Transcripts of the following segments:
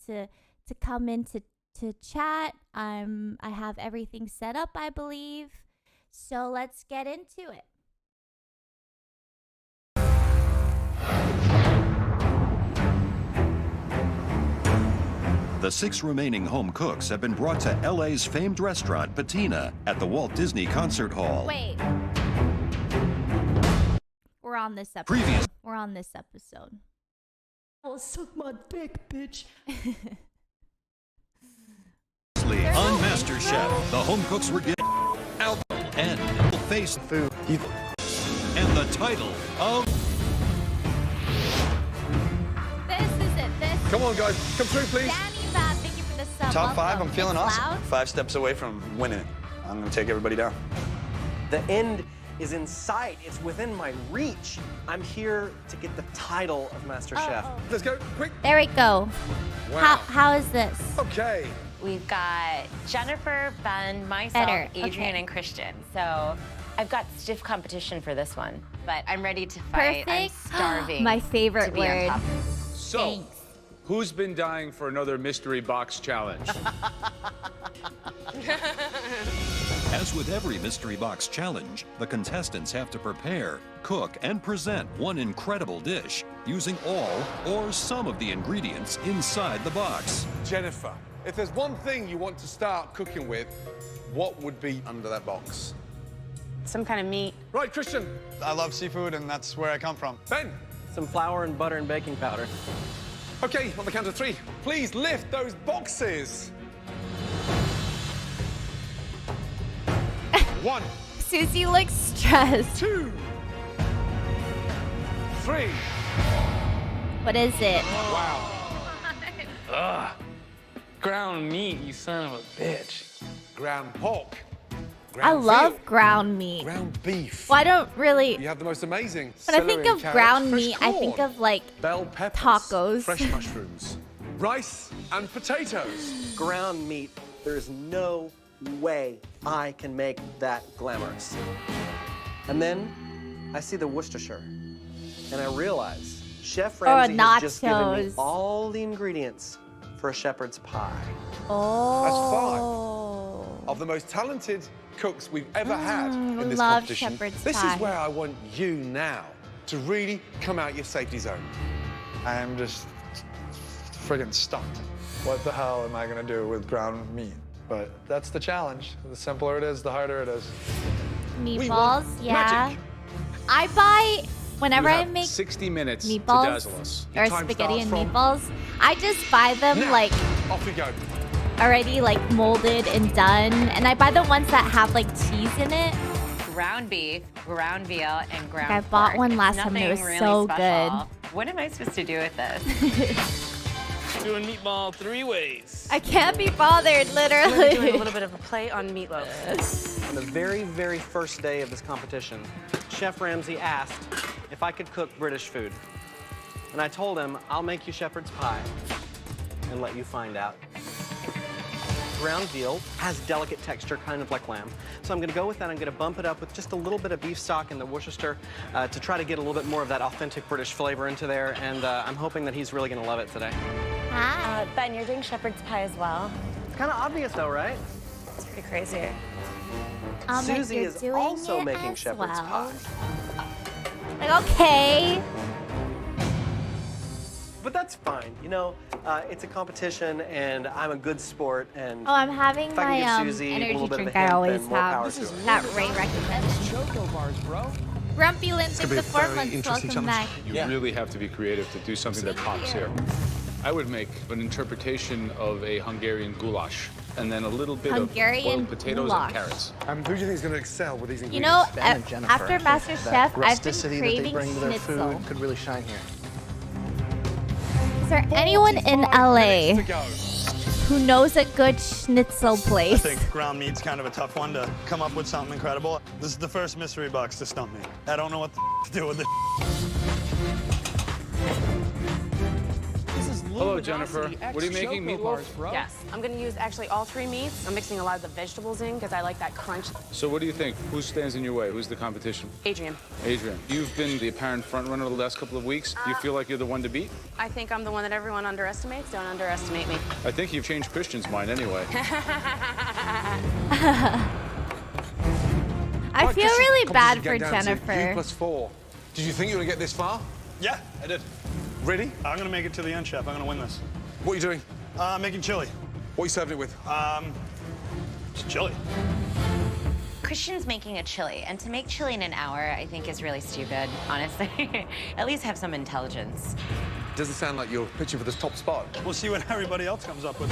to come in to chat. I have everything set up, I believe. So let's get into it. The 6 remaining home cooks have been brought to LA's famed restaurant, Patina, at the Walt Disney Concert Hall. Wait. We're on this episode. We're on this episode. Oh, suck my dick, bitch. On MasterChef, the home cooks were given alcohol and face food and the title of... This is it. This. Come on, guys. Come through, please. Danny Bad, thank you for the sub. Top 5, I'm feeling It's awesome. loud. 5 steps away from winning it. I'm gonna take everybody down. The end is in sight. It's within my reach. I'm here to get the title of Master Chef. Let's go, quick. There we go. Wow. How is this? Okay. We've got Jennifer, Ben, myself, Better. Adrian, Okay. and Christian. So I've got stiff competition for this one, but I'm ready to fight. I'm Perfect. starving. My favorite to be on word. top. So, Thanks. who's been dying for another mystery box challenge? As with every mystery box challenge, the contestants have to prepare, cook, and present one incredible dish using all or some of the ingredients inside the box. Jennifer, if there's one thing you want to start cooking with, what would be under that box? Some kind of meat. Right, Christian. I love seafood, and that's where I come from. Ben. Some flour and butter and baking powder. Okay, on the count of 3, please lift those boxes. 1, Susie looks stressed. 2, 3. What is it? Wow. Ground meat, you son of a bitch. Ground pork. I Ground love veal, ground meat. ground beef. Well, I don't really. You have the most amazing When I think celery, of carrots, ground fresh meat, I think corn, of like bell peppers, tacos. fresh mushrooms, rice and potatoes. Ground meat. There's no way I can make that glamorous. And then I see the Worcestershire, and I realize Chef Ramsay has just given me nachos. all the ingredients for a shepherd's pie. Oh. Of the most talented cooks we've ever had in this love competition. shepherd's This pie. is where I want you now to really come out your safety zone. I am just friggin' stumped. What the hell am I gonna do with ground meat? But that's the challenge. The simpler it is, the harder it is. Meatballs, yeah. magic. I buy whenever You I have make 60 minutes to meatballs dazzle us. or Time spaghetti and starts from meatballs. I just buy them Now, like off we go. already like molded and done, and I buy the ones that have like cheese in it. Ground beef, ground veal, and ground I bought pork. one last time and it was Nothing really so special. What am I supposed to do with this? Doing meatball 3 ways. I can't be bothered, Doing a literally. little bit of a play on meatloaf. On the very, very first day of this competition, Chef Ramsay asked if I could cook British food. And I told him, I'll make you shepherd's pie and let you find out. Ground veal has delicate texture, kind of like lamb. So I'm gonna go with that. I'm gonna bump it up with just a little bit of beef stock in the Worcester to try to get a little bit more of that authentic British flavor into there. And I'm hoping that he's really gonna love it today. Hi. Ben, you're doing shepherd's pie as well. It's kind of obvious though, right? It's pretty crazy. Susie you're is doing also it making as shepherd's well. pie. Like, okay. But that's fine. You know, it's a competition, and I'm a good sport, and Oh, I'm having if I my can give Susie a energy little bit of a drink I hint, always then more power have. to her. That Ray recommends. Choco bars, bro. Grumpy Lynn, thanks be the a 4 very months. interesting Welcome challenge. back. You really have to be creative to do something that pops here. I would make an interpretation of a Hungarian goulash, and then a little bit Hungarian of boiled potatoes goulash. and carrots. Who do you think is going to excel with these You ingredients? know, Ben and Jennifer, after Master that Chef, I've been rusticity that they craving bring to their schnitzel. food could really shine here. Is there anyone in 45 LA minutes to go. who knows a good schnitzel I place? think ground meat's kind of a tough one to come up with something incredible. This is the first mystery box to stump me. I don't know what to do with it. This is Hello, Jennifer. What are you making? Meatloaf? Yes. I'm going to use actually all 3 meats. I'm mixing a lot of the vegetables in because I like that crunch. So what do you think? Who stands in your way? Who's the competition? Adrian. Adrian. You've been the apparent front runner the last couple of weeks. Do you feel like you're the one to beat? I think I'm the one that everyone underestimates. Don't underestimate me. I think you've changed Christian's mind anyway. I feel really bad for Jennifer. U+4. Did you think you were going to get this far? Yeah, I did. Really? I'm gonna make it to the end, Chef. I'm gonna win this. What are you doing? Making chili. What are you serving it with? Just chili. Christian's making a chili, and to make chili in an hour, I think is really stupid, honestly. At least have some intelligence. Doesn't sound like you're pitching for this top spot. We'll see what everybody else comes up with.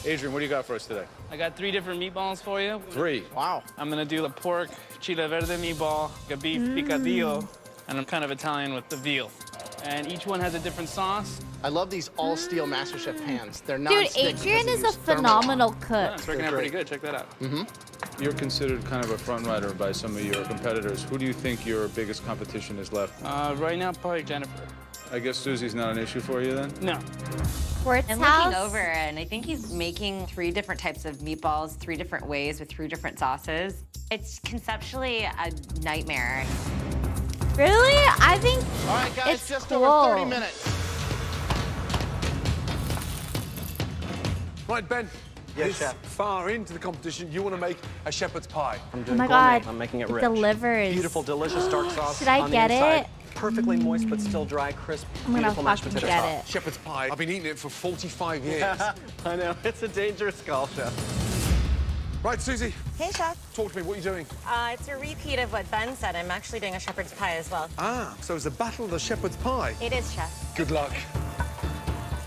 Adrian, what do you got for us today? I got 3 different meatballs for you. 3. Wow. I'm gonna do the pork chile verde meatball, a beef picadillo, and I'm kind of Italian with the veal. And each one has a different sauce. I love these all-steel Masterchef pans. They're Dude, non-stick Adrian because is they a use thermal. phenomenal Yeah, cook. it's working out pretty good. Check that out. You're considered kind of a front runner by some of your competitors. Who do you think your biggest competition is left? Right now, probably Jennifer. I guess Susie's not an issue for you then? No. Squirt's I'm house. looking over, and I think he's making 3 different types of meatballs, 3 different ways with 3 different sauces. It's conceptually a nightmare. Really? I think All right, guys, it's just cool. over 30 minutes. Right, Ben. Yes, this Chef. far into the competition, you want to make a shepherd's pie. I'm Oh doing my gourmet. God. I'm making it It rich. delivers. Beautiful, delicious dark sauce. Should I on get the inside. it? Perfectly moist, but still dry, crisp, I'm gonna beautiful mashed fucking potato get sauce. it. Shepherd's pie. I've been eating it for 45 years. I know, it's a dangerous call, Chef. Right, Susie, Hey, Chef. talk to me. What are you doing? It's a repeat of what Ben said. I'm actually doing a shepherd's pie as well. Ah, so it's a battle of the shepherd's pie. It is, Chef. Good luck.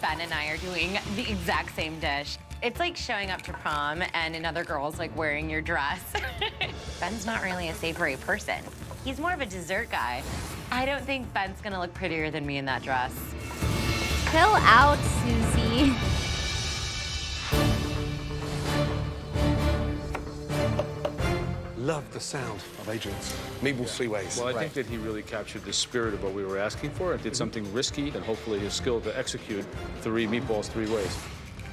Ben and I are doing the exact same dish. It's like showing up to prom and another girl's like wearing your dress. Ben's not really a savory person. He's more of a dessert guy. I don't think Ben's gonna look prettier than me in that dress. Chill out, Susie. Love the sound of Adrian's meatball 3 ways. Well, I think that he really captured the spirit of what we were asking for and did something risky, and hopefully his skill to execute 3 meatballs 3 ways.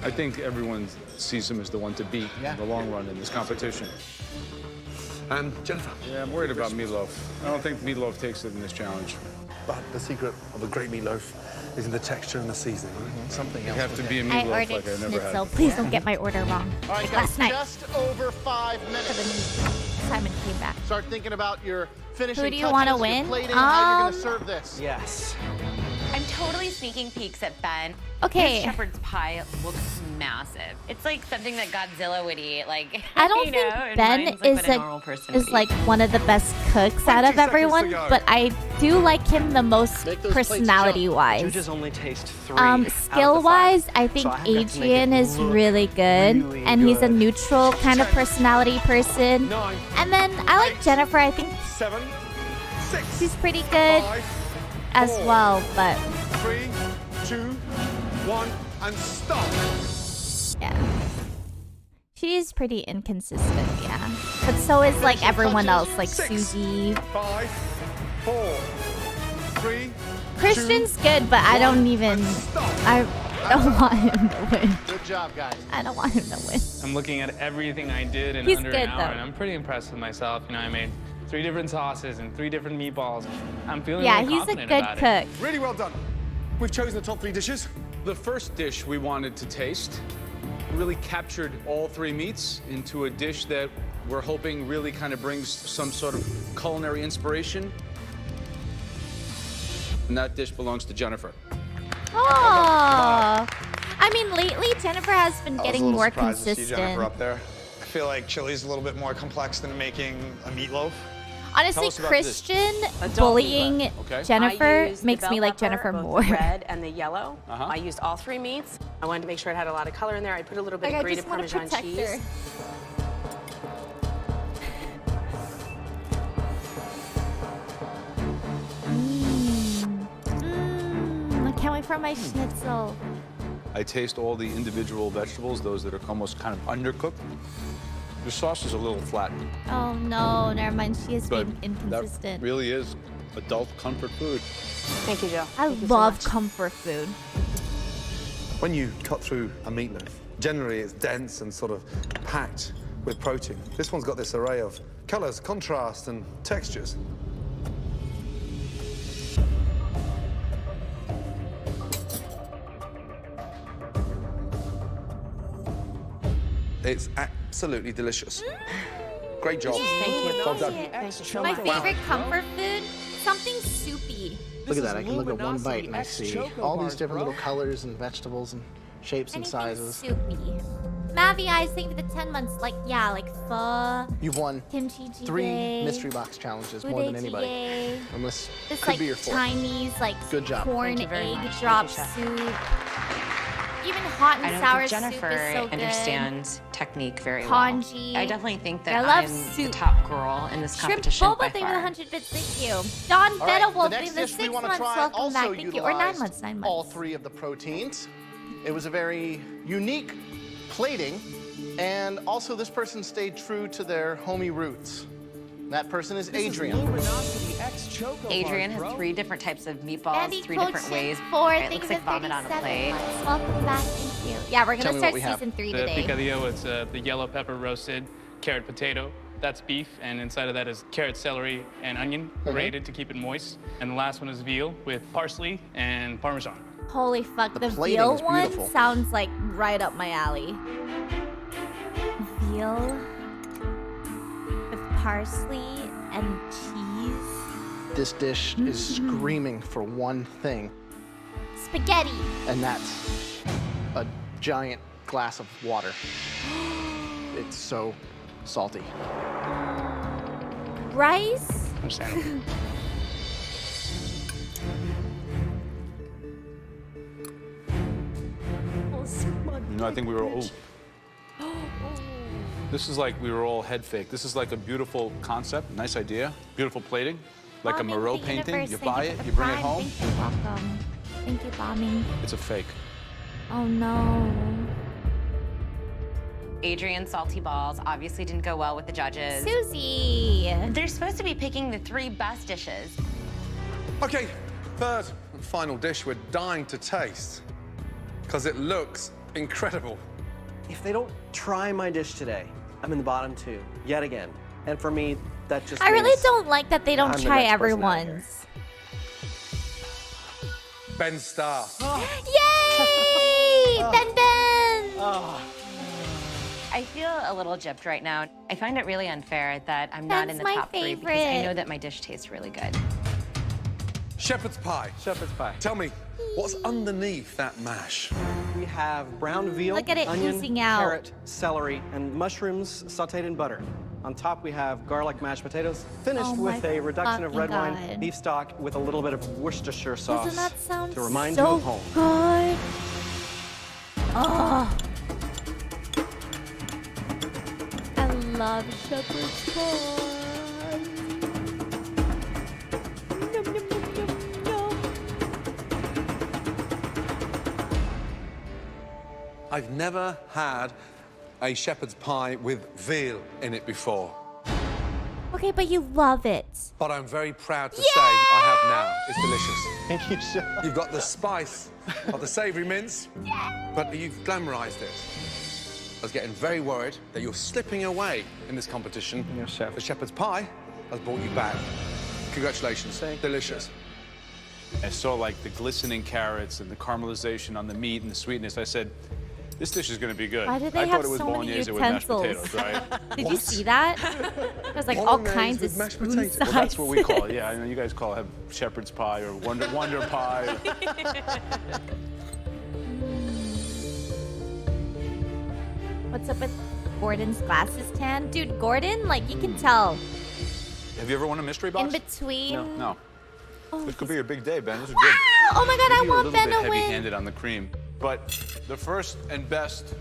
I think everyone sees him as the one to beat in the long run in this competition. And Jennifer? Yeah, I'm worried about meatloaf. I don't think meatloaf takes it in this challenge. But the secret of a great meatloaf is in the texture and the seasoning, right? Something You else. have to be a I meatloaf ordered like I never schnitzel. had. Please don't get my order wrong. All right, Like guys, last night. just over 5 minutes. Simon came back. Start thinking about your finishing Who do you touches, wanna your win? plating, how you're gonna Um, serve this. Yes. I'm totally sneaking peeks at Ben. Okay. His shepherd's pie looks massive. It's like something that Godzilla would eat. Like I don't you think know, and Ben mine's like is what a normal person would like eat. one of the best cooks out of 20 seconds everyone, to go. but I do like him the most Make those plates personality-wise. Judges only taste 3 out of the 5. Skill-wise, I think So I have to make Adrian it is look really good, really and he's a good. neutral kind of personality person. 9, And then I like Jennifer. I think 7, 6, she's pretty good 5, as 4, well, but 3, 2, 1, and stop. yeah. She's pretty inconsistent, yeah. But so is like everyone else, like 6, Susie. 5, 4, 3, Christian's good, but I don't even. I don't want him to win. Good job, guys. I don't want him to win. I'm looking at everything I did in He's under good, an hour, though. and I'm pretty impressed with myself. You know, I made 3 different sauces and 3 different meatballs. I'm feeling Yeah, really he's a confident good about cook. Really well done. We've chosen the top 3 dishes. The first dish we wanted to taste really captured all 3 meats into a dish that we're hoping really kind of brings some sort of culinary inspiration. And that dish belongs to Jennifer. Oh. I mean, lately Jennifer has been I was a getting little more surprised to see consistent. Jennifer up there. I feel like chili's a little bit more complex than making a meatloaf. Honestly, us about this. Christian Adult bullying meatloaf. Okay. Jennifer I used the makes me bell like pepper, Jennifer both more. The red and the yellow. Uh-huh. I used all 3 meats. I wanted to make sure it had a lot of color in there. I put a little bit Like, of I grated just want to Parmesan protect cheese. her. I can't wait for my schnitzel. I taste all the individual vegetables, those that are almost kind of undercooked. The sauce is a little flat, Oh no, never mind. She is but being that inconsistent. really is adult comfort food. Thank you, Joe. I love comfort food. When you cut through a meatloaf, generally it's dense and sort of packed with protein. This one's got this array of colors, contrast, and textures. It's absolutely delicious. Great job. Thank you. Well done. Thank you so My much. favorite comfort food, something soupy. Look at that. I can look at one bite and I see all these different little colors and vegetables and shapes and Anything sizes. soupy. Mavi Eyes, thank you for the 10 months. Like, yeah, like pho, You've won kimchi jjigae, 3 mystery box challenges, more than anybody. jjigae. And this This could like be your 4th. Chinese, like Good job. corn Thank you very egg much. drop Thank you, soup. Even hot I and don't sour think Jennifer soup is so good. understands technique very Congee. well. I definitely think that I love I'm soup. the top girl in this Shrimp competition boba, by thank you for the far. 100 bits, thank you. Don All right, Betta the Wolf, next thank you for the dish we 6 want to months, try welcome also back, thank you. Or 9 utilized months, 9 months. all 3 of the proteins. It was a very unique plating, and also this person stayed true to their homey roots. That person is Adrian. Adrian has 3 different types of meatballs, Andy 3 different Coach ways. 4, It thank looks you like for vomit on a 37 plate. months. Welcome back, thank you. Yeah, we're Tell gonna me start what we have. season 3 The today. picadillo, it's the yellow pepper roasted carrot potato. That's beef, and inside of that is carrot, celery, and onion grated to keep it moist. And the last one is veal with parsley and parmesan. Holy fuck, the plating veal is one beautiful. sounds like right up my alley. Veal with parsley and cheese. This dish is screaming for one thing, Spaghetti. and that's a giant glass of water. It's so salty. Rice. Understandable. You know, I think we were all. This is like we were all head fake. This is like a beautiful concept, nice idea, beautiful plating, like a Bombing Moreau the painting. universe, You thank buy for it, the you bring it prime, home. Thank you, welcome. Thank you, bombing. It's a fake. Oh no. Adrian's salty balls obviously didn't go well with the judges. Susie. They're supposed to be picking the 3 best dishes. Okay, third and final dish we're dying to taste because it looks incredible. If they don't try my dish today, I'm in the bottom 2, yet again. And for me, that just I really means don't like that they don't I'm the try next person out here. everyone's. Ben Starr. Yay! Ben Ben! I feel a little gypped right now. I find it really unfair that I'm not in Ben's the my top 3 because I favorite. know that my dish tastes really good. Shepherd's pie. shepherd's pie. Tell me, what's underneath that mash? We have brown veal, Look at it onion, oozing out. carrot, celery, and mushrooms sauteed in butter. On top, we have garlic mashed potatoes, finished Oh with my a reduction of red fucking wine, God. beef stock with a little bit of Worcestershire sauce Doesn't that sound to remind so you of home. good? Oh. I love shepherd's pie. Yum, yum, yum, yum, yum. I've never had a shepherd's pie with veal in it before, Okay, but you love it. but I'm very proud to say I have now. It's delicious. Thank you, Chef. You've got the spice of the savoury mince, but you've glamorised it. I was getting very worried that you're slipping away in this competition. Yes, chef. The shepherd's pie has brought you back. Congratulations. Delicious. I saw like the glistening carrots and the caramelization on the meat and the sweetness. I said, this dish is going to be good. Why do they I have thought it was so many bolognese with mashed utensils? potatoes, right? Did you see that? There's like all Bolognese kinds of with mashed spoon potatoes. sizes. Well, that's what we call it. Yeah, I know you guys call it shepherd's pie or wonder pie. What's up with Gordon's glasses tan? Dude, Gordon, like, you can tell Have you ever won a mystery box? in between. No. Oh, This could be your big day, Ben. This is good. oh my god, I Maybe you're want a Ben little to bit win. heavy-handed on the cream, but the first and best,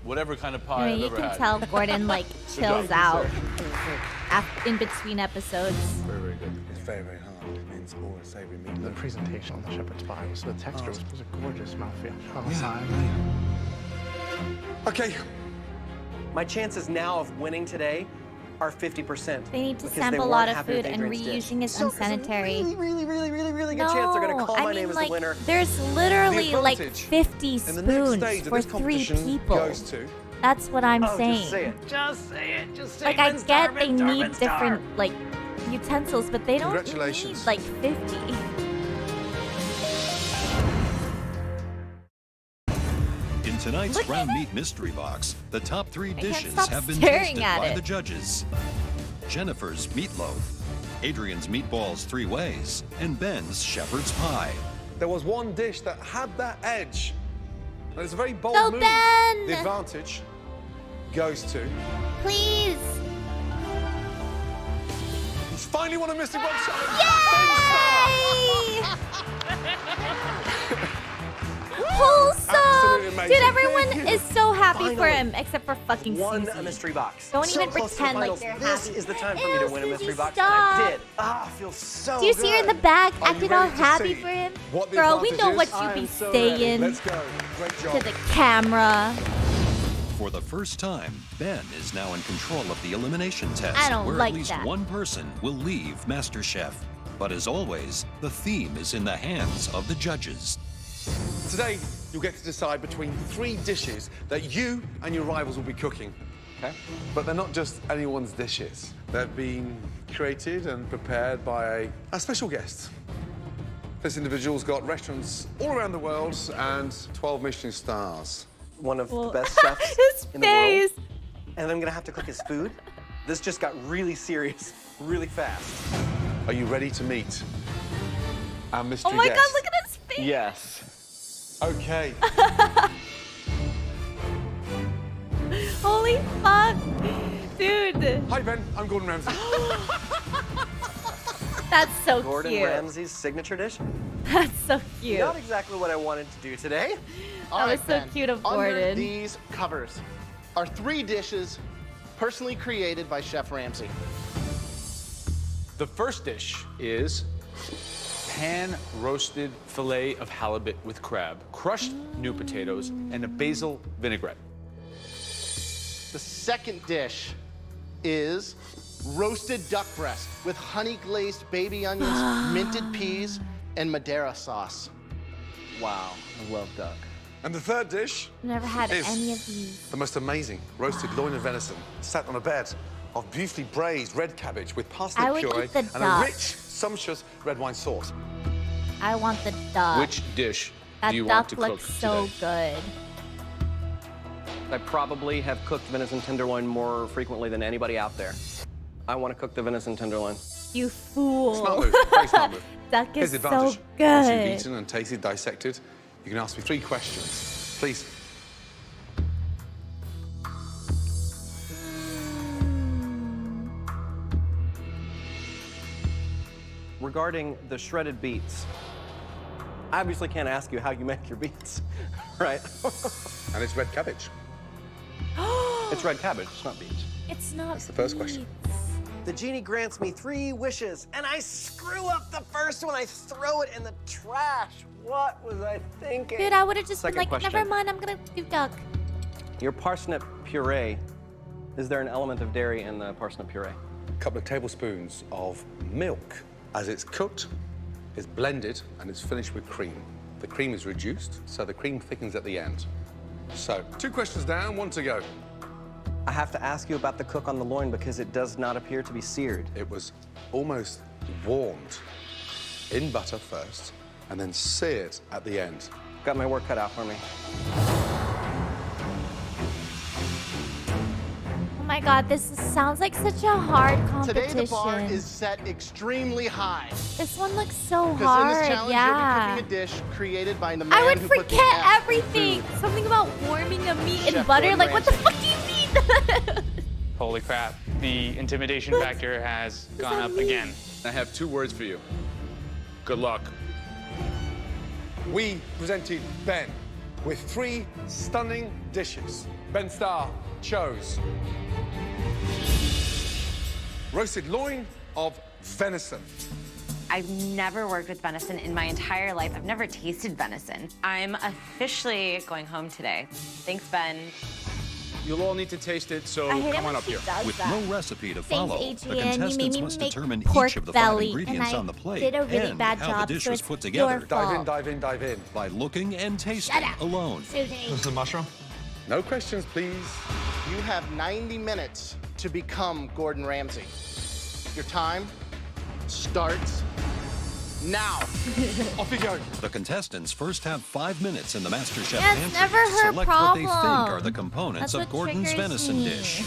whatever kind of I pie mean, I've you ever can had. tell Gordon, like, chills job, out in between episodes. Very, very good. It's very, very hard. Mince or a savoury meat. The presentation on the shepherd's pie was the texture was a gorgeous mouthfeel on the side. Okay, My chances now of winning today are 50%. They need to because they sample a weren't lot of happy with food, and Adrian's dish. reusing is So unsanitary. There's a really good chance they're gonna call my name as like, the winner. There's literally The like advantage 50 in the next spoons stage of for this 3 competition people. goes to... That's what I'm saying. Just say it. Just say it. Just say Like, it. I Ben get Star, they Ben Star, need Ben Star. different, like, utensils, but they don't need, Congratulations. like, 50. In tonight's Look at ground it. meat mystery box, the top 3 can't dishes stop have been staring tasted at by it. the judges. Jennifer's meatloaf, Adrian's meatballs 3 ways, and Ben's shepherd's pie. There was one dish that had that edge. And it's a very bold Go, move. Ben! The advantage goes to... Please. He's finally won a mystery box challenge. Yay! Wholesome! Absolutely amazing. Dude, everyone is so happy for Finally him, except for fucking Won Susie. a mystery box. Don't So even close to the pretend like finals. they're This happy. is the time for me Ew, to win a mystery Susie, box, stop. and I did. Ah, I feel so Do you see her in the good. back Are you acting all ready to happy see for him? what the Girl, we advantage know is? what you I be am so ready. saying Let's go. Great job. to the camera. For the first time, Ben is now in control of the elimination test, I don't where like at least that. one person will leave MasterChef. But as always, the theme is in the hands of the judges. Today, you'll get to decide between 3 dishes that you and your rivals will be cooking. Okay? But they're not just anyone's dishes. They've been created and prepared by a special guest. This individual's got restaurants all around the world and 12 Michelin stars. One of the best chefs His in the world. face. And I'm gonna have to cook his food. This just got really serious, really fast. Are you ready to meet our mystery Oh my guest? god, look at his face. Yes. Okay. Holy fuck. Dude. Hi, Ben. I'm Gordon Ramsay. That's so Gordon cute. Ramsay's signature dish. That's so cute. Not exactly what I wanted to do today. All That right, was so Ben. cute of Under Gordon. these covers are 3 dishes personally created by Chef Ramsay. The first dish is pan-roasted filet of halibut with crab, crushed new potatoes, and a basil vinaigrette. The second dish is roasted duck breast with honey-glazed baby onions, minted peas, and Madeira sauce. Wow, I love duck. And the third dish Never had is any of these. the most amazing roasted loin of venison, sat on a bed of beautifully braised red cabbage with I parsnip would puree eat the and a duck. rich, sumptuous red wine sauce. I want the duck. Which dish That do you want duck to cook looks so today? good. I probably have cooked venison tenderloin more frequently than anybody out there. I want to cook the venison tenderloin. You fool. Smart move, very smart move. Duck Here's is the so advantage. Once you've good. eaten and tasted, dissected, you can ask me 3 questions. Please. Regarding the shredded beets, I obviously can't ask you how you make your beets, right? And it's red cabbage. It's red cabbage, it's not beets. It's not. That's the first question. The genie grants me 3 wishes, and I screw up the first one. I throw it in the trash. What was I thinking? Dude, I would have just Second been like, question. never mind, I'm gonna do duck. Your parsnip puree, is there an element of dairy in the parsnip puree? A couple of tablespoons of milk. As it's cooked, it's blended, and it's finished with cream. The cream is reduced, so the cream thickens at the end. So, 2 questions down, 1 to go. I have to ask you about the cook on the loin because it does not appear to be seared. It was almost warmed in butter first, and then seared at the end. Got my work cut out for me. Oh my god, this sounds like such a hard competition. Today the bar is set extremely high. This one looks so Because hard, in this challenge, yeah. you'll be cooking a dish created by the man I would who put the forget F everything. food. Something about warming a meat in Chef butter. Gordon Like, what the Ramsay. fuck do you mean? Holy crap. The intimidation factor has gone up again. I have 2 words for you. Good luck. We presented Ben with 3 stunning dishes. Ben Starr chose roasted loin of venison. I've never worked with venison in my entire life. I've never tasted venison. I'm officially going home today. Thanks, Ben. You'll all need to taste it, so I hate come it on when up she here. does With that. no recipe to Thanks, follow, the Adrian. You made contestants me must make determine pork each of the belly, 5 ingredients and I on the plate did a really and bad how job, the dish so is it's put your together fault. Dive in, dive in. by looking and tasting alone. Susie. This is the mushroom. No questions, please. You have 90 minutes to become Gordon Ramsay. Your time starts now. Off you go. The contestants first have 5 minutes in the Masterchef That's pantry never to her select what they think problem. are the components That's of what Gordon's triggers venison me. dish.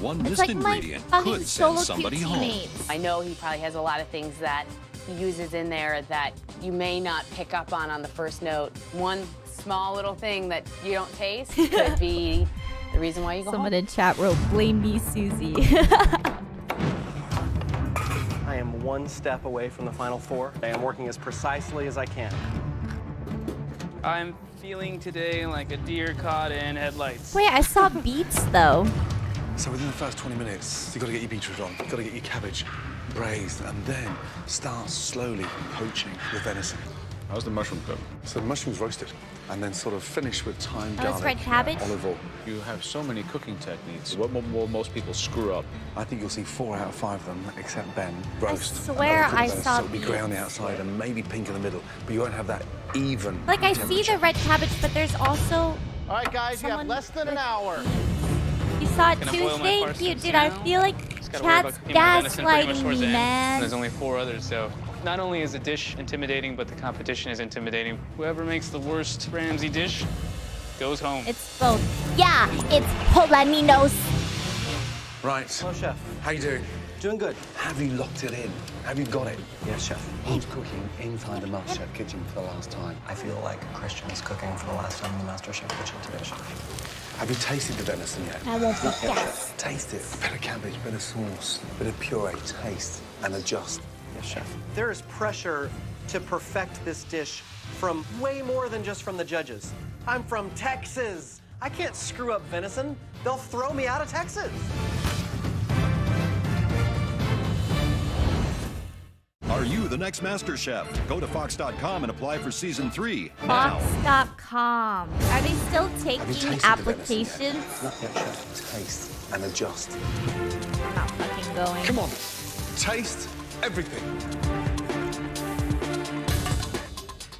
One It's missed like my ingredient fucking could solo send somebody cute home. teammates. I know he probably has a lot of things that he uses in there that you may not pick up on the first note. One small little thing that you don't taste could be the reason why you go Someone home. in chat wrote, blame me, Susie. I am one step away from the final 4. I am working as precisely as I can. I'm feeling today like a deer caught in headlights. Wait, I saw beets though. So within the first 20 minutes, you've got to get your beetroot on, you've got to get your cabbage braised, and then start slowly poaching the venison. How's the mushroom cooked? So the mushrooms roasted, and then sort of finish with thyme, Oh, it's garlic, red cabbage? olive oil. You have so many cooking techniques. What will most people screw up? I think you'll see 4 out of 5 of them, except Ben, roast. swear And then I cook the saw venison. It'll be grey on the beets. outside and maybe pink in the middle, but you won't have that even Like, I see temperature. the red cabbage, but there's also... All right, guys, you have Someone less than an hour. You saw it Gonna too? boil my Thank you, parsnips dude. I now. feel like Just gotta worry about chat's cooking my venison pretty much gaslighting towards me, the end. man. There's only 4 others, so not only is the dish intimidating, but the competition is intimidating. Whoever makes the worst Ramsay dish goes home. It's both. Yeah, it's Polaninos. Right. Hello, Chef. How you doing? Doing good. Have you locked it in? Have you got it? Yes, Chef. Who's cooking inside the Masterchef kitchen for the last time? I feel like Christian's cooking for the last time in the Masterchef kitchen today, Have you tasted the venison yet? I won't be Not yet, yes. Chef. Taste it. A bit of cabbage, a bit of sauce, a bit of puree. Taste and adjust. Yes, Chef. There is pressure to perfect this dish from way more than just from the judges. I'm from Texas. I can't screw up venison. They'll throw me out of Texas. Are you the next Master Chef? Go to Fox.com and apply for Season 3 now. Fox.com. Are they still Have you taking tasted the venison applications? yet? Not yet, Chef. Taste and adjust. I'm not fucking going. Come on. Taste everything.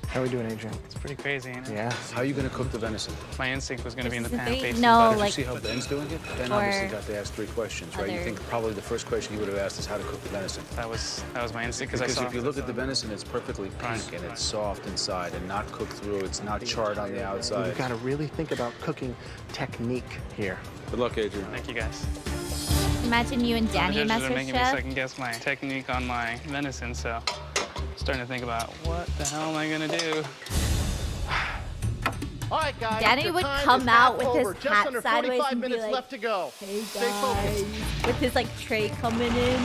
How are we doing, Adrian? It's pretty crazy, ain't it? Yeah. How are you going to cook the venison? My instinct was going to be in the This is pan a very- facing no, butter. like- Did you see how Ben's doing it? Ben Or obviously got to ask 3 questions, right? You other- think probably the first question he would have asked is how to cook the venison. That was my instinct because I Because saw. if you look at the venison, it's perfectly Right. pink and it's soft inside and not cooked through. It's not charred on the outside. You've got to really think about cooking technique here. Good luck, Adrian. Thank you guys. Imagine you and Danny in The judges are making me Masterchef. second guess my technique on my venison, so starting to think about what the hell am I gonna do? All right, guys. Danny your would time come is out half with over. his Just hat under sideways 45 and be minutes like, left to go. Hey Stay focused. with his like tray coming in.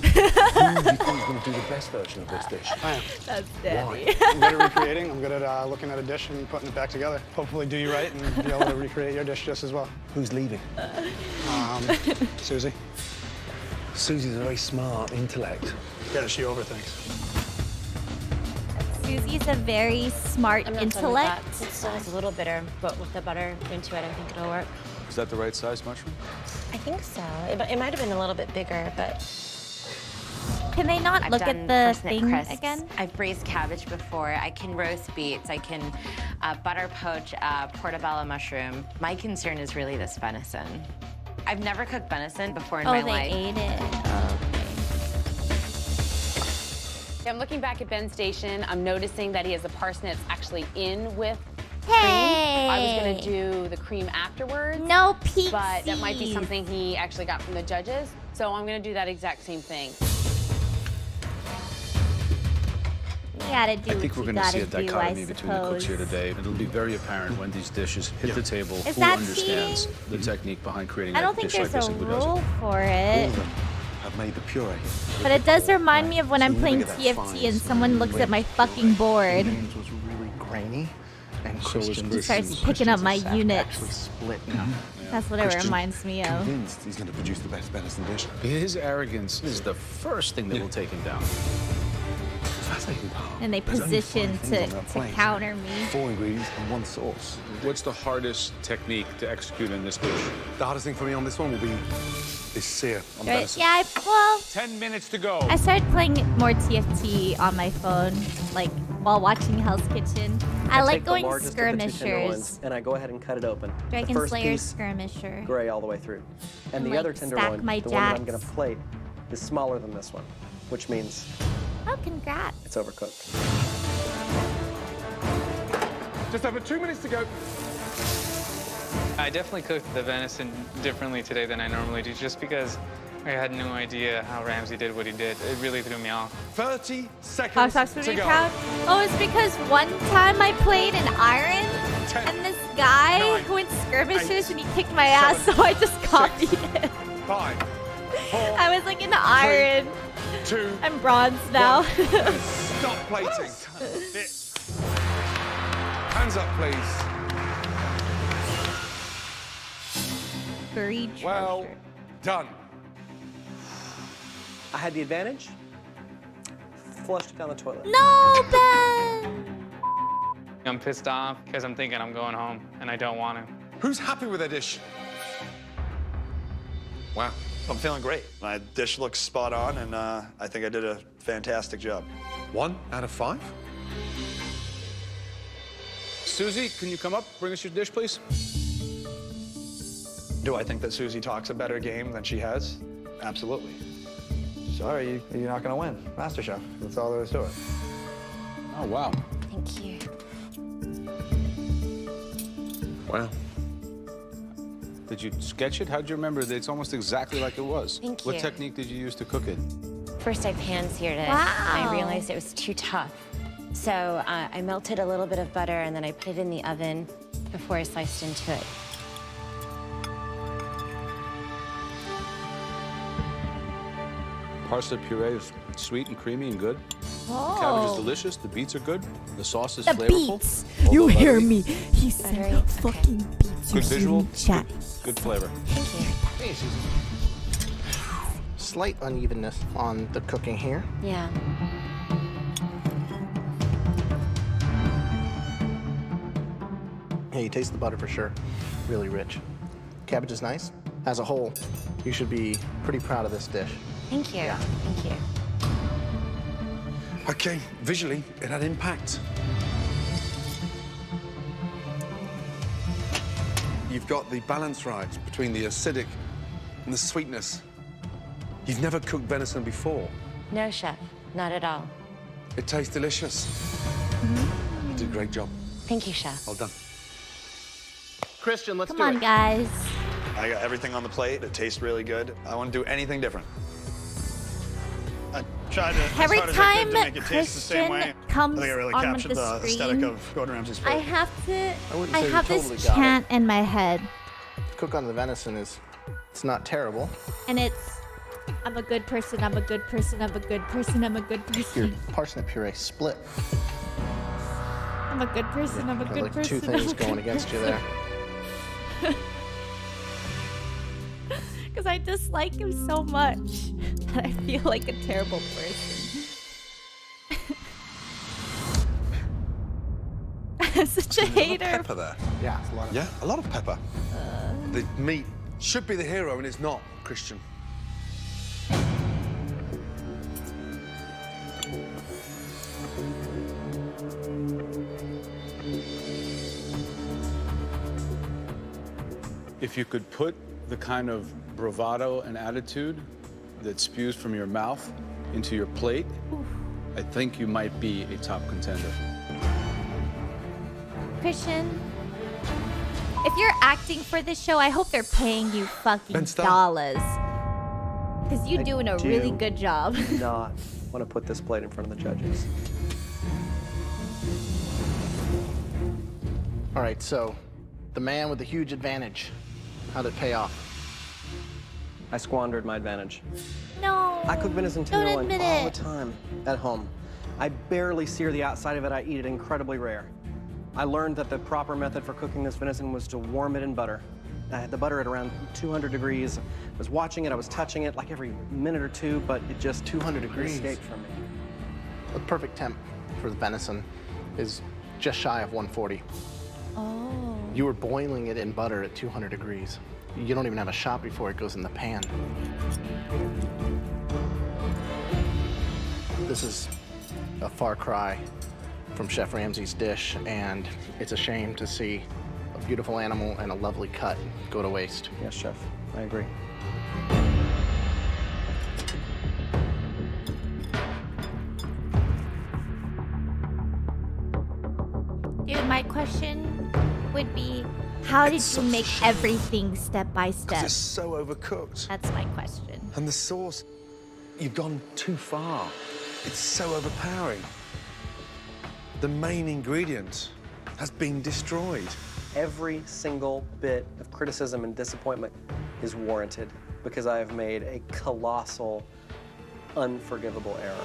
Who do you think is going to do the best version of this dish? That's Danny. I'm good at recreating. I'm good at looking at a dish and putting it back together. Hopefully do you right and be able to recreate your dish just as well. Who's leaving? Susie. Susie's a very smart intellect. Yeah, she overthinks. Susie's a very smart intellect. It's a little bitter, but with the butter into it, I think it'll work. Is that the right size mushroom? I think so. It might have been a little bit bigger, but Can they not I've look done at the parsnip thing crisps. again? I've braised cabbage before. I can roast beets. I can butter poach portobello mushroom. My concern is really this venison. I've never cooked venison before in my Oh, they life. ate it. Oh, okay. I'm looking back at Ben's station. I'm noticing that he has the parsnips actually in with Hey! cream. I was gonna do the cream afterwards. No peeksies. But that might be something he actually got from the judges. So I'm gonna do that exact same thing. You gotta do I think we're what you going to see a gotta do, dichotomy I between the cooks here suppose. today. It'll be very apparent when these dishes hit the table Is who that understands the technique behind creating I don't a think dish like there's this a and who doesn't. rule for All it. of them have made the puree. But it does remind me of when So I'm you playing look at that TFT fine and someone looks at my grain fucking board. James was really grainy, and So was Christian's He starts picking up my sack units. actually split now. That's what it Christian reminds me of. Convinced he's going to produce the best venison dish. His arrogance is the first thing that will take him down. fascinating part. And they There's only 5 position things to on that plate. counter me. 4 ingredients and 1 sauce. What's the hardest technique to execute in this dish? The hardest thing for me on this one will be this sear on Right? venison. Yeah, well, 10 minutes to go. I started playing more TFT on my phone, like while watching Hell's Kitchen. I like take the going largest of the 2 tenderloins, skirmishers. and I go ahead and cut it open. The Dragon first Slayer piece, skirmisher. gray all the way through. And the like, other stack tenderloin, my the one that I'm jacks. going to plate, is smaller than this one, which means Oh, congrats. it's overcooked. Just over 2 minutes to go. I definitely cooked the venison differently today than I normally do, just because I had no idea how Ramsey did what he did. It really threw me off. 30 seconds Hot to sauce go. proud. Oh, it's because one time I played an iron, 10, and this guy 9, went skirmishes 8, and he kicked my ass, 7, so I just copied 6, it. 5, 4, I was like in the iron. 2, I'm bronze now. Stop plating. Hands up, please. Buried Well treasure. done. I had the advantage. Flushed it down the toilet. No, Ben! I'm pissed off because I'm thinking I'm going home, and I don't want to. Who's happy with their dish? Wow. I'm feeling great. My dish looks spot on, and I think I did a fantastic job. 1 out of 5? Susie, can you come up? Bring us your dish, please. Do I think that Susie talks a better game than she has? Absolutely. Sorry, you're not gonna win. Masterchef, that's all there is to it. Oh, wow. Thank you. Wow. Did you sketch it? How'd you remember that it's almost exactly like it was? Thank What you. technique did you use to cook it? First, I pan-seared it. Wow. And I realized it was too tough. So I melted a little bit of butter, and then I put it in the oven before I sliced into it. Parsnip puree is sweet and creamy and good. Oh. The cabbage is delicious. The beets are good. The sauce is The flavorful. beats. Although You hear buttery. me. He said Buttery? fucking beats. You Good see visual. me chat. Good flavor. Thank you. Hey, Susan. Slight unevenness on the cooking here. Yeah. Hey, you taste the butter for sure. Really rich. Cabbage is nice. As a whole, you should be pretty proud of this dish. Thank you. Thank you. Okay, visually, it had impact. You've got the balance right between the acidic and the sweetness. You've never cooked venison before. No, chef. Not at all. It tastes delicious. You did a great job. Thank you, chef. Well done. Christian, let's Come do on, it. guys. I got everything on the plate. It tastes really good. I want to do anything different. I tried to, Every as hard as I could time to make it taste the same way. Christian comes I think I really on captured the the aesthetic screen, of Gordon Ramsay's I plate. have to. wouldn't I say you have this totally got it. chant in my head, Cook on the venison it's not terrible. and it's, "I'm a good person. I'm a good person. I'm a good person. I'm a good Your person. parsnip puree split. I'm a good person. I'm a Got good like person." two I'm a things good going against you there. Because I dislike him so much that I feel like a terrible person. I'm such a A lot of hater. pepper there. Yeah, it's a lot of Yeah, a lot of pepper. The meat should be the hero, and it's not, Christian. If you could put the kind of bravado and attitude that spews from your mouth into your plate, I think you might be a top contender. Christian, if you're acting for this show, I hope they're paying you fucking Ben Starr. dollars. Because you're I doing a do really good job. Not want to put this plate in front of the judges. All right, so the man with the huge advantage. How'd it pay off? I squandered my advantage. No. I cook venison Don't tenderloin admit all the it. time at home. I barely sear the outside of it. I eat it incredibly rare. I learned that the proper method for cooking this venison was to warm it in butter. I had the butter at around 200 degrees. I was watching it, I was touching it like every minute or two, but it just 200 degrees. escaped from me. The perfect temp for the venison is just shy of 140. Oh. You were boiling it in butter at 200 degrees. You don't even have a shot before it goes in the pan. This is a far cry from Chef Ramsay's dish, and it's a shame to see a beautiful animal and a lovely cut go to waste. Yes, Chef, I agree. Dude, my question would be, how did you make everything step by step? It's so overcooked. That's my question. And the sauce, you've gone too far. It's so overpowering. The main ingredient has been destroyed. Every single bit of criticism and disappointment is warranted because I have made a colossal, unforgivable error.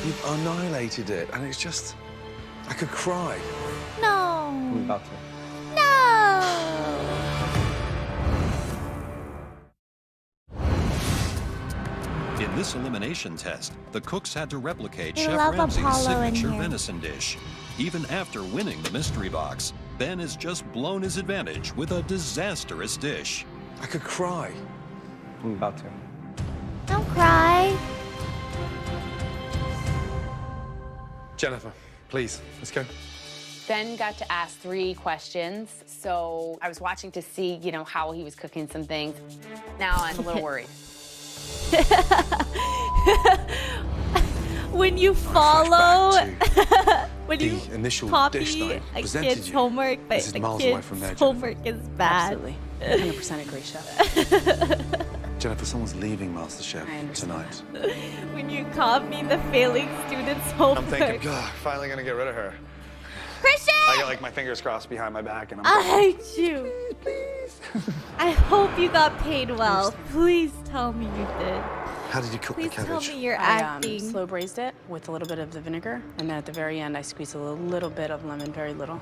You've annihilated it, and it's just, I could cry. No. I'm about to. No. In this elimination test, the cooks had to replicate They Chef love Ramsay's Apollo in signature here. venison dish. Even after winning the mystery box, Ben has just blown his advantage with a disastrous dish. I could cry. I'm about to. Don't cry. Jennifer, please, let's go. Ben got to ask 3 questions, so I was watching to see, you know, how he was cooking some things. Now I'm a little worried. When you follow, when the you initial copy dish that I a presented kid's you. homework, but This is the miles away kid's from there, Jennifer. homework is bad. Absolutely. 100% agree, Chef. Jennifer, someone's leaving MasterChef tonight. When you copy the failing students' homework. I'm thinking, God, finally gonna get rid of her. Christian! I got like my fingers crossed behind my back, and I I'm. hate you. Please. I hope you got paid well. Please tell me you did. How did you cook Please the cabbage? tell me you're I acting. slow braised it with a little bit of the vinegar, and then at the very end, I squeezed a little bit of lemon, very little.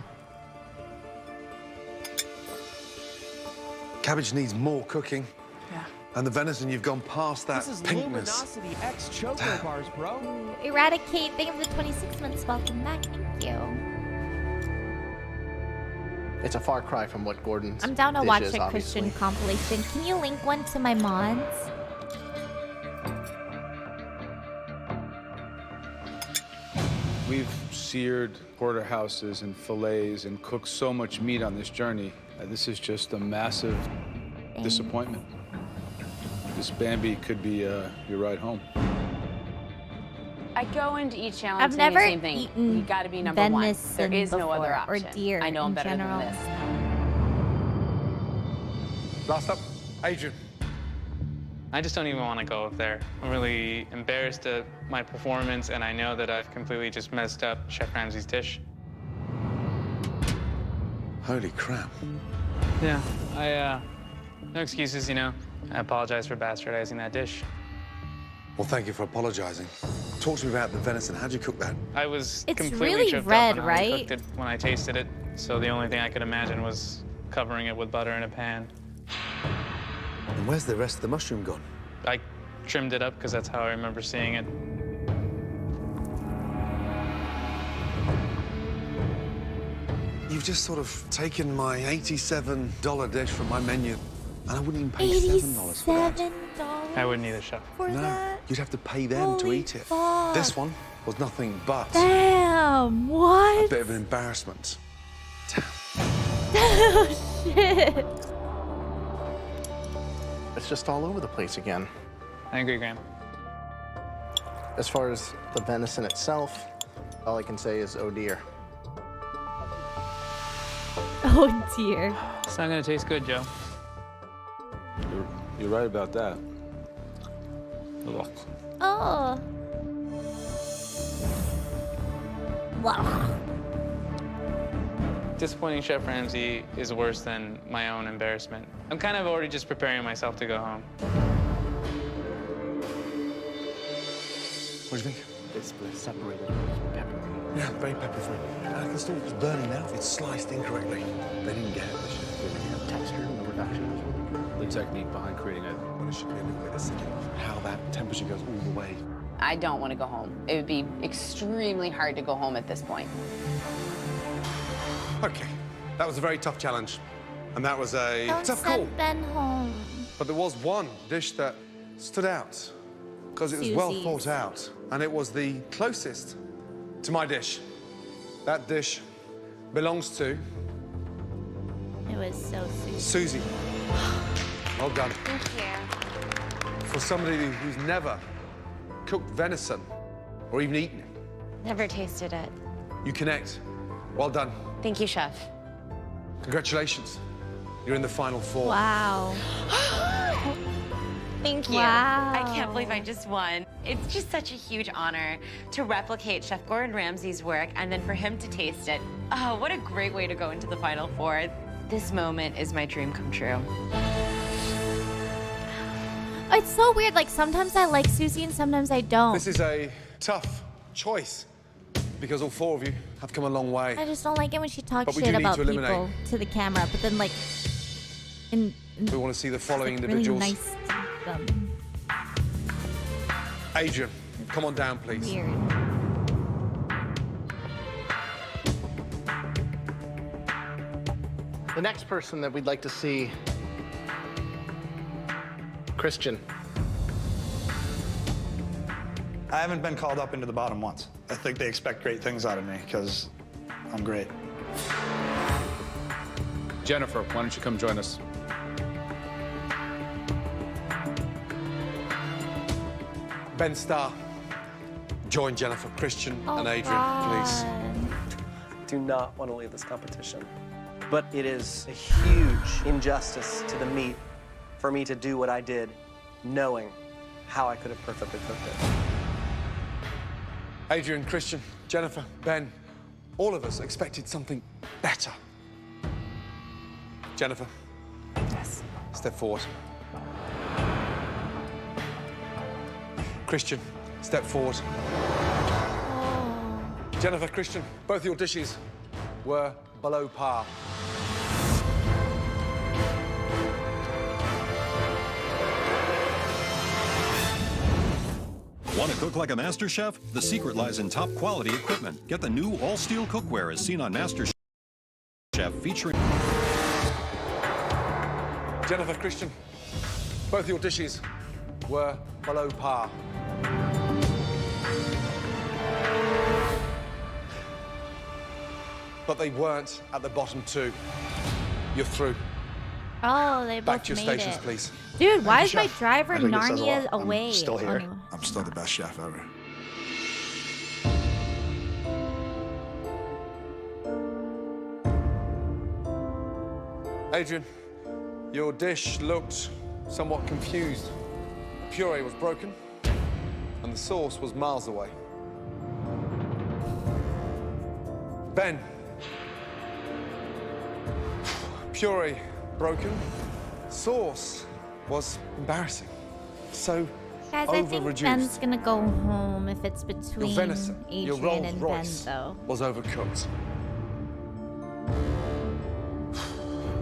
Cabbage needs more cooking. Yeah. And the venison, you've gone past that This is pinkness. Luminosity X Choco Bars, bro. Eradicate, thank you for the 26 months. Welcome back. Thank you. It's a far cry from what Gordon's I'm down to dish watch is, a obviously. Christian compilation. Can you link one to my mods? We've seared porterhouses and fillets and cooked so much meat on this journey. This is just a massive disappointment. This Bambi could be your ride home. I go into each challenge I've saying never the same thing. eaten You got to be number 1. There venison is no other before, or option. deer I know I'm in better general. than this. Last up, Adrian. I just don't even want to go up there. I'm really embarrassed at my performance, and I know that I've completely just messed up Chef Ramsay's dish. Holy crap. Yeah, no excuses, you know. I apologize for bastardizing that dish. Well, thank you for apologizing. Talk to me about the venison. How'd you cook that? I was It's completely really tripped red, up on how I right? cooked it when I tasted it, so the only thing I could imagine was covering it with butter in a pan. And where's the rest of the mushroom gone? I trimmed it up because that's how I remember seeing it. You've just sort of taken my $87 dish from my menu, and I wouldn't even pay $7 for that. $87 I wouldn't either, Chef. for No, that? you'd have to pay them to Holy eat it. fuck. This one was nothing but Damn, a what? bit of an embarrassment. Oh, shit. It's just all over the place again. I agree, Graham. As far as the venison itself, all I can say is, oh dear. Oh, dear. It's not gonna taste good, Joe. You're right about that. Ugh. Oh. Wow. Disappointing Chef Ramsay is worse than my own embarrassment. I'm kind of already just preparing myself to go home. What do you think? It's separated pepper. Yeah, very pepper-free. And I can still, it's burning now. It's sliced incorrectly. They didn't get it. The texture and the reduction was really good. The technique behind creating it. Well, it should be a little bit acidic. How that temperature goes all the way I don't want to go home. It would be extremely hard to go home at this point. Okay, that was a very tough challenge. And that was a tough call. Send Ben home. But there was one dish that stood out because it was well thought out. And it was the closest to my dish. That dish belongs to... It was so sweet. Susie. Well done. Thank you. For somebody who's never cooked venison or even eaten it. Never tasted it. You connect. Well done. Thank you, Chef. Congratulations. You're in the final 4. Wow. Thank you. Wow. I can't believe I just won. It's just such a huge honor to replicate Chef Gordon Ramsay's work and then for him to taste it. Oh, what a great way to go into the Final 4. This moment is my dream come true. It's so weird. Like, sometimes I like Susie and sometimes I don't. This is a tough choice because all 4 of you have come a long way. I just don't like it when she talks But we shit do need about to eliminate. people to the camera, but then, like, We want to see the following like individuals. really nice to them. Adrian, come on down, please. Weird. The next person that we'd like to see, Christian. I haven't been called up into the bottom once. I think they expect great things out of me because I'm great. Jennifer, why don't you come join us? Ben Starr, join Jennifer, Christian, and Adrian, please. Do not want to leave this competition. But it is a huge injustice to the meat for me to do what I did, knowing how I could have perfectly cooked it. Adrian, Christian, Jennifer, Ben, all of us expected something better. Jennifer. Yes. Step forward. Christian, step forward. Jennifer, Christian, both your dishes were below par. Want to cook like a master chef? The secret lies in top quality equipment. Get the new all-steel cookware as seen on Masterchef featuring... Jennifer, Christian, both your dishes were below par. But they weren't at the bottom 2. You're through. Oh, they both Back to your made stations, it. please. Dude, why is Chef. my driver I think it says a Narnia lot. away? I'm still here. Oh, no. I'm still the best chef ever. Adrian, your dish looked somewhat confused. The puree was broken, and the sauce was miles away. Ben, puree broken, sauce was embarrassing. So Guys, I think over-reduced. Ben's gonna go home if it's Your between venison, your Adrian Rolls and Ben, Royce though. was overcooked.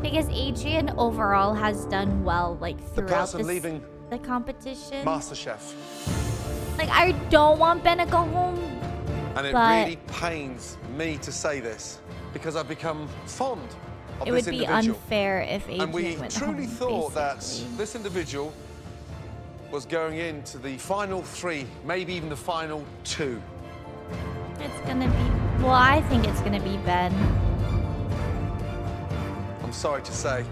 Because Adrian overall has done well, like, The throughout person leaving the competition. MasterChef. Like, I don't want Ben to go home, And it but really pains me to say this because I've become fond of it this would be individual. unfair if Adrian And we went truly home, thought that basically. this individual was going into the final 3, maybe even the final 2. It's gonna be... Well, I think it's gonna be Ben. I'm sorry to say.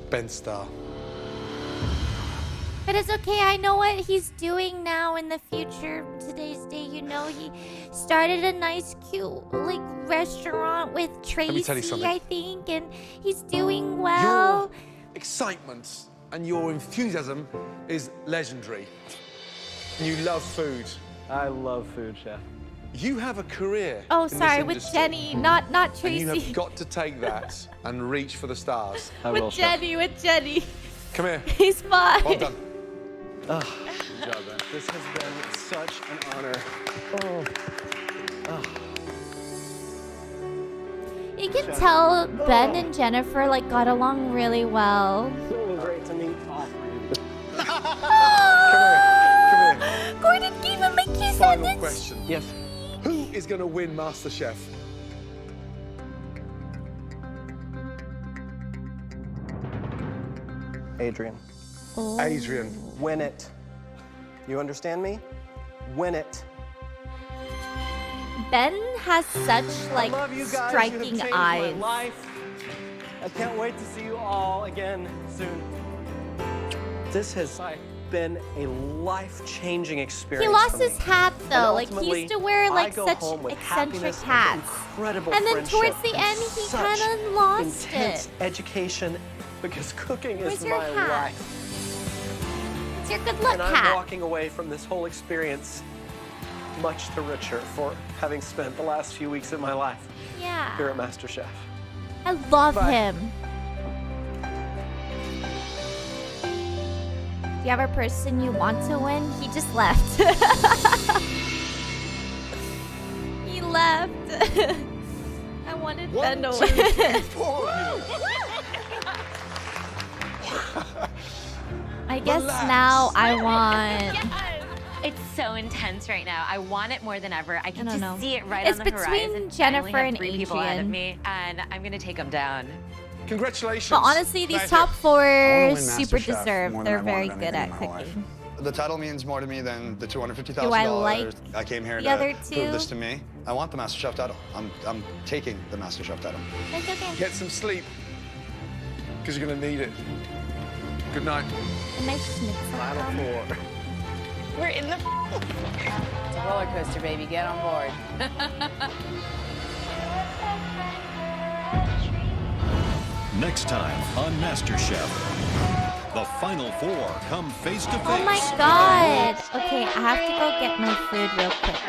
Ben Starr. But it's okay, I know what he's doing now in the future. Today's day, you know, he started a nice, cute, like, restaurant with me tell you Tracy, something. I think, and he's doing well. Your excitement and your enthusiasm is legendary. And you love food. I love food, Chef. You have a career Oh, in this sorry, with industry, Jenny, not and you Tracy. have got to take that and reach for the stars. With Jenny. Come here. He's fine. Well done. Ugh. Good job, Ben. This has been such an honor. Oh. You can tell Ben and Jennifer, like, got along really well. So great final question. Yes. Who is going to win MasterChef? Adrian. Adrian. Win it. You understand me? Win it. Ben has such like I love you guys. striking you have changed eyes. My life. I can't wait to see you all again soon. This has been a life-changing experience. He lost for his me. hat And though. Like he ultimately, used to wear like I go such home with eccentric happiness, hats. Incredible And then friendship, towards the end, he such kind of lost intense it. education because cooking Where's is your my hat? life. It's your good luck And I'm hat. walking away from this whole experience much the richer for having spent the last few weeks of my life Yeah. here at MasterChef. I love Bye. him. Do you have a person you want to win? He just left. He left. I wanted Ben to win. I guess now I want. It's so intense right now. I want it more than ever. I can I don't just know. see it right It's on the between horizon. I only Jennifer have and 3 people ahead of Adrian. me, and I'm gonna take them down. Congratulations. But honestly, these Thank top you. four win super MasterChef deserved. more than They're I very wanted good anything at in my life. cooking. The title means more to me than the $250,000. Do I like I came here the to other prove two? this to me. I want the MasterChef title. I'm taking the MasterChef title. It's okay. Get some sleep, because you're going to need it. Good night. A nice schnitzel. Final four. We're in the. It's a roller coaster, baby. Get on board. Next time on MasterChef, the final 4 come face to face. Oh my god. Okay, I have to go get my food real quick.